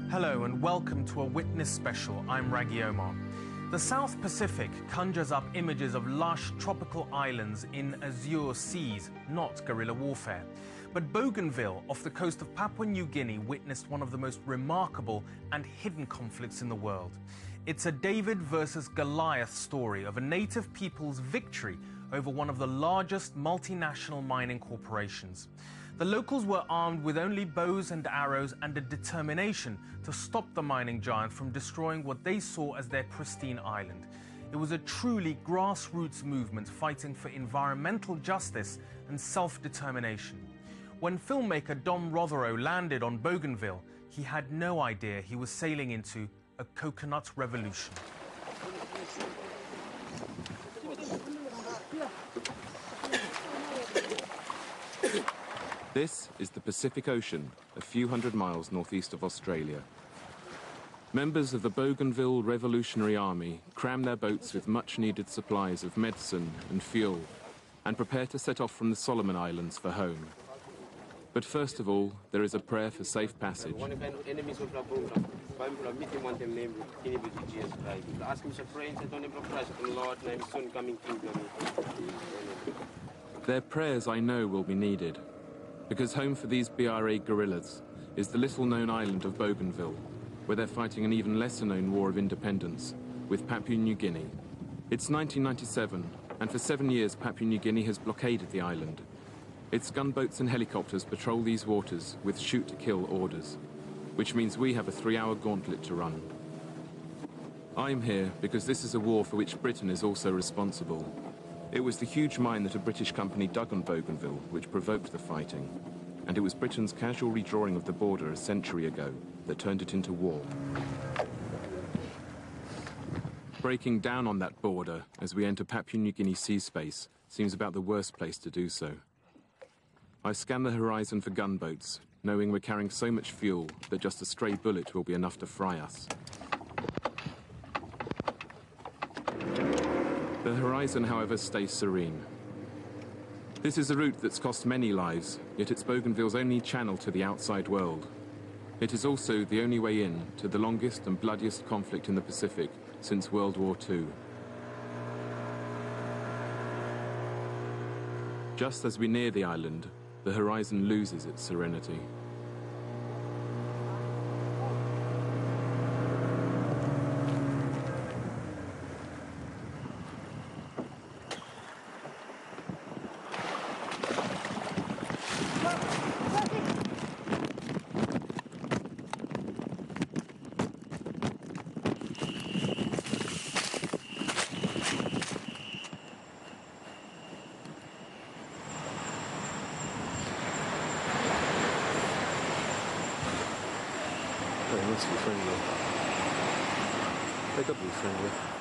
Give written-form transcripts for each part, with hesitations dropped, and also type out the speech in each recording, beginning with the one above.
Hello and welcome to a Witness Special. I'm Raggy Omar. The South Pacific conjures up images of lush tropical islands in azure seas, not guerrilla warfare. But Bougainville, off the coast of Papua New Guinea, witnessed one of the most remarkable and hidden conflicts in the world. It's a David versus Goliath story of a native people's victory over one of the largest multinational mining corporations. The locals were armed with only bows and arrows and a determination to stop the mining giant from destroying what they saw as their pristine island. It was a truly grassroots movement fighting for environmental justice and self-determination. When filmmaker Dom Rotheroe landed on Bougainville, he had no idea he was sailing into a coconut revolution. This is the Pacific Ocean, a few hundred miles northeast of Australia. Members of the Bougainville Revolutionary Army cram their boats with much-needed supplies of medicine and fuel and prepare to set off from the Solomon Islands for home. But first of all, there is a prayer for safe passage. Their prayers, I know, will be needed, because home for these BRA guerrillas is the little-known island of Bougainville, where they're fighting an even lesser-known war of independence with Papua New Guinea. It's 1997, and for 7 years Papua New Guinea has blockaded the island. Its gunboats and helicopters patrol these waters with shoot-to-kill orders, which means we have a 3-hour gauntlet to run. I'm here because this is a war for which Britain is also responsible. It was the huge mine that a British company dug on Bougainville which provoked the fighting, and it was Britain's casual redrawing of the border a century ago that turned it into war. Breaking down on that border as we enter Papua New Guinea sea space seems about the worst place to do so. I scan the horizon for gunboats, knowing we're carrying so much fuel that just a stray bullet will be enough to fry us. The horizon, however, stays serene. This is a route that's cost many lives, yet it's Bougainville's only channel to the outside world. It is also the only way in to the longest and bloodiest conflict in the Pacific since World War II. Just as we near the island, the horizon loses its serenity.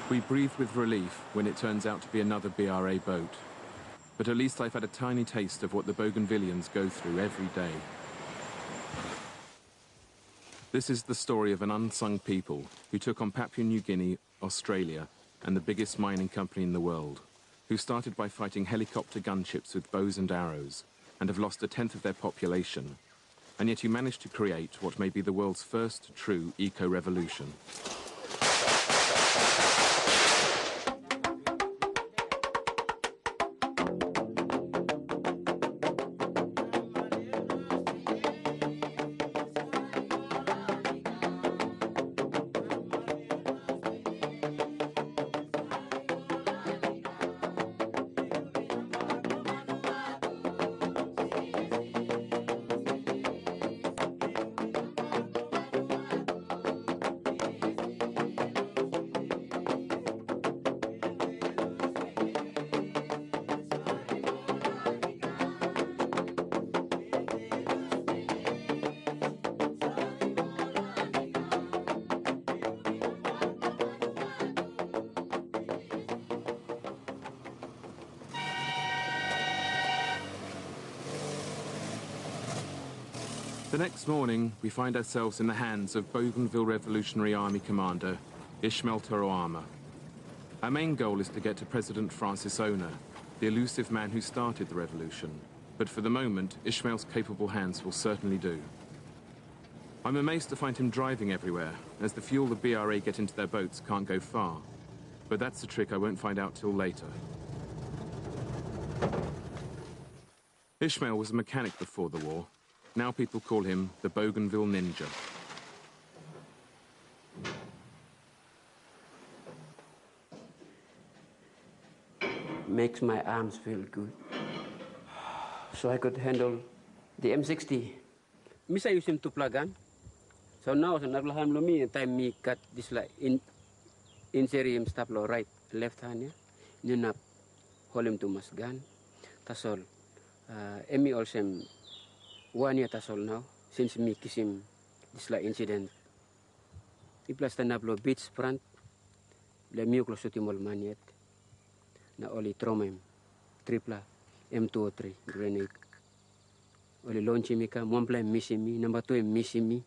We breathe with relief when it turns out to be another BRA boat. But at least I've had a tiny taste of what the Bougainvillians go through every day. This is the story of an unsung people who took on Papua New Guinea, Australia, and the biggest mining company in the world, who started by fighting helicopter gunships with bows and arrows, and have lost 1/10 of their population, and yet who managed to create what may be the world's first true eco-revolution. The next morning, we find ourselves in the hands of Bougainville Revolutionary Army Commander Ismail Toroama. Our main goal is to get to President Francis Ona, the elusive man who started the revolution. But for the moment, Ismail's capable hands will certainly do. I'm amazed to find him driving everywhere, as the fuel the BRA get into their boats can't go far. But that's a trick I won't find out till later. Ishmael was a mechanic before the war. Now people call him the Bougainville Ninja. Makes my arms feel good. So I could handle the M60. Misa use him to plug on. So now, so naglahan lo mi time me cut this like in serium stop lo right left hand ya. Ninap hold him to mas gun. Tasol. Emi also 1 year tasol now since me kiss him this like incident. Iplas tanap lo beach front. Le mi close to mol maniet. Na oli trauma him tripla M203 grenade. Oli launch me ka one plane missing me, number 2 missing me,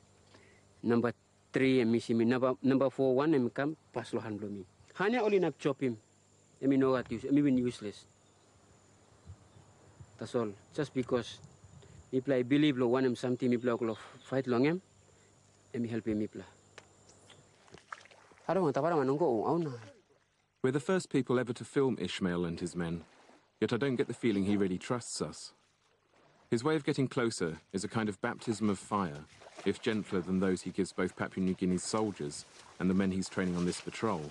number 3 missing me, number 4 one come pass lo hand blow me. Hanya oli nap chop him. I mean no what use, I mean useless. That's all. Just because me play believe lo one something me play lo fight long him, and me help him me play. I don't want to manungo. We're the first people ever to film Ishmael and his men, yet I don't get the feeling he really trusts us. His way of getting closer is a kind of baptism of fire, if gentler than those he gives both Papua New Guinea's soldiers and the men he's training on this patrol.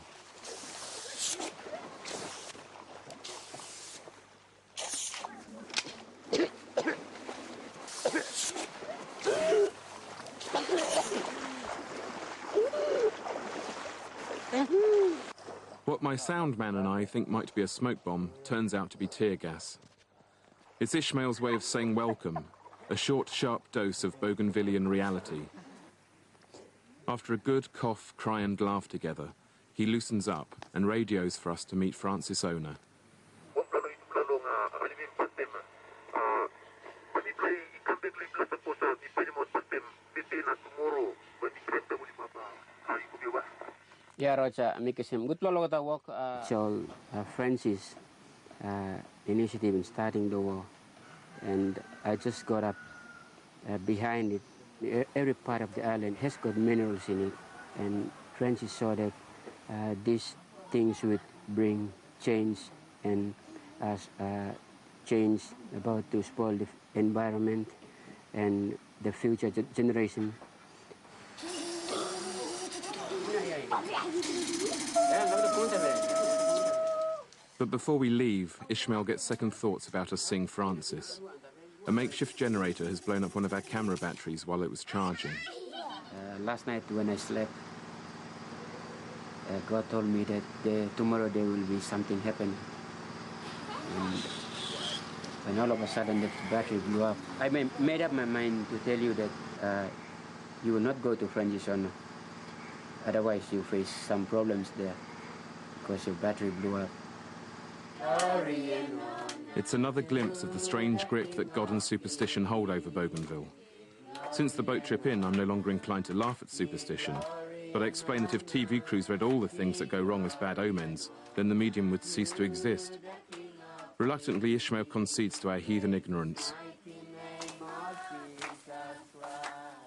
What my sound man and I think might be a smoke bomb turns out to be tear gas. It's Ishmael's way of saying welcome, a short, sharp dose of Bougainvillian reality. After a good cough, cry and laugh together, he loosens up and radios for us to meet Francis Ona. Yeah, Roger, make him good lolo ta work. So Francis initiative in starting the war, and I just got up behind it. Every part of the island has got minerals in it, and Francis saw that these things would bring change, and change about to spoil the environment and the future generation. But before we leave, Ishmael gets second thoughts about us seeing Francis. A makeshift generator has blown up one of our camera batteries while it was charging. Last night when I slept, God told me that tomorrow there will be something happen. And all of a sudden the battery blew up. I made up my mind to tell you that you will not go to Francis Ona. Otherwise you face some problems there because your battery blew up. It's another glimpse of the strange grip that God and superstition hold over Bougainville. Since the boat trip in, I'm no longer inclined to laugh at superstition, but I explain that if TV crews read all the things that go wrong as bad omens, then the medium would cease to exist. Reluctantly, Ishmael concedes to our heathen ignorance.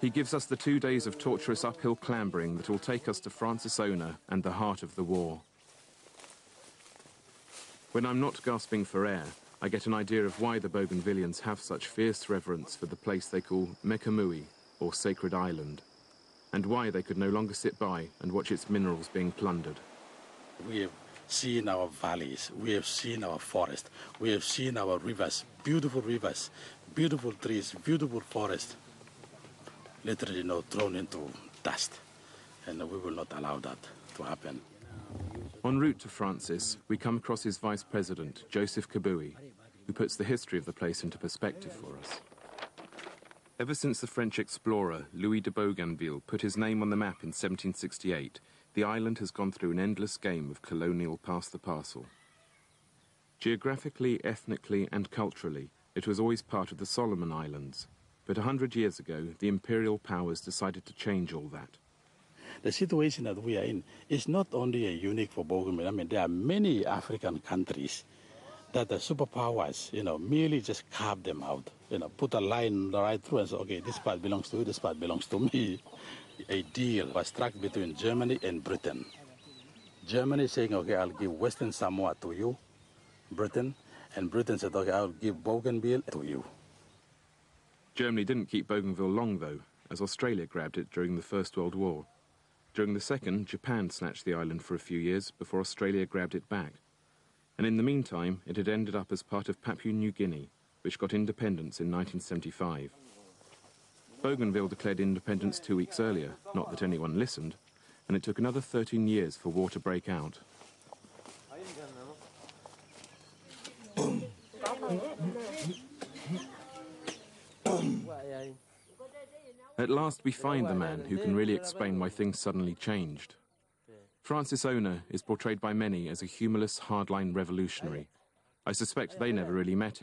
He gives us the 2 days of torturous uphill clambering that will take us to Francis Ona and the heart of the war. When I'm not gasping for air, I get an idea of why the Bougainvillians have such fierce reverence for the place they call Mekamui, or Sacred Island, and why they could no longer sit by and watch its minerals being plundered. We have seen our valleys, we have seen our forest, we have seen our rivers, beautiful trees, beautiful forest, literally thrown into dust, and we will not allow that to happen. En route to Francis, we come across his vice president, Joseph Kabui, who puts the history of the place into perspective for us. Ever since the French explorer Louis de Bougainville put his name on the map in 1768, the island has gone through an endless game of colonial pass-the-parcel. Geographically, ethnically and culturally, it was always part of the Solomon Islands, but 100 years ago, the imperial powers decided to change all that. The situation that we are in is not only unique for Bougainville. I mean, there are many African countries that the superpowers, merely just carve them out, put a line right through and say, okay, this part belongs to you, this part belongs to me. A deal was struck between Germany and Britain. Germany saying, okay, I'll give Western Samoa to you, Britain, and Britain said, okay, I'll give Bougainville to you. Germany didn't keep Bougainville long, though, as Australia grabbed it during the First World War. During the Second, Japan snatched the island for a few years before Australia grabbed it back. And in the meantime, it had ended up as part of Papua New Guinea, which got independence in 1975. Bougainville declared independence 2 weeks earlier, not that anyone listened, and it took another 13 years for war to break out. At last we find the man who can really explain why things suddenly changed. Francis Ona is portrayed by many as a humorless, hardline revolutionary. I suspect they never really met him.